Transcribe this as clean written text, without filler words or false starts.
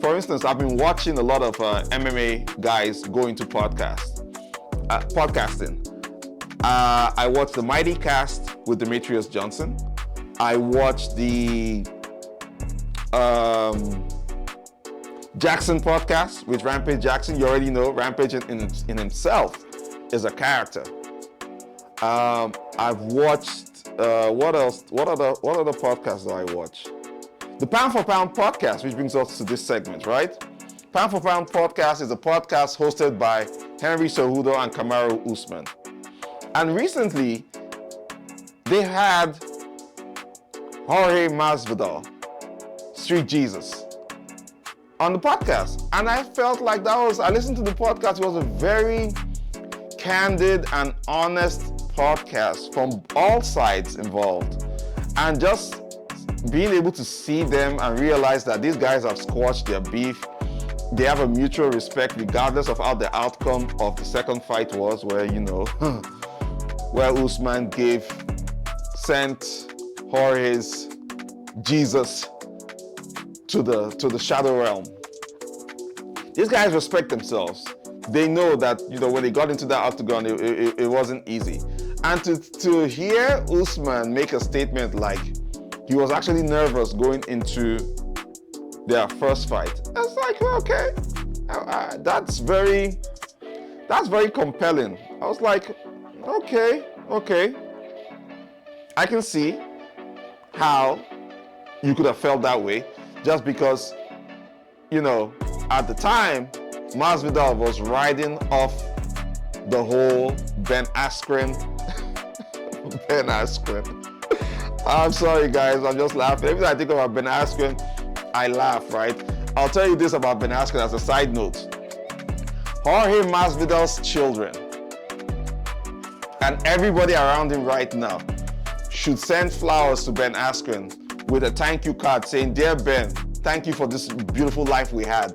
For instance, I've been watching a lot of MMA guys go into podcasting. I watched the Mighty Cast with Demetrius Johnson. I watched the Jackson podcast with Rampage Jackson. You already know Rampage in himself is a character. I've watched what else? What other podcasts do I watch? The Pound for Pound podcast, which brings us to this segment, right? Pound for Pound podcast is a podcast hosted by Henry Cejudo and Kamaru Usman. And recently, they had Jorge Masvidal, Street Jesus, on the podcast. And I felt like I listened to the podcast, it was a very candid and honest podcast from all sides involved. And just being able to see them and realize that these guys have squashed their beef. They have a mutual respect regardless of how the outcome of the second fight was, where, where Usman sent Jorge's Jesus to the shadow realm. These guys respect themselves. They know that, when they got into that octagon, it wasn't easy. And to hear Usman make a statement like he was actually nervous going into their first fight, it's like, okay, that's very compelling. I was like, okay, I can see how you could have felt that way, just because, at the time, Masvidal was riding off the whole Ben Askren. Ben Askren. I'm sorry, guys, I'm just laughing. Every time I think about Ben Askren, I laugh, right? I'll tell you this about Ben Askren as a side note. Jorge Masvidal's children and everybody around him right now should send flowers to Ben Askren with a thank you card saying, "Dear Ben, thank you for this beautiful life we had."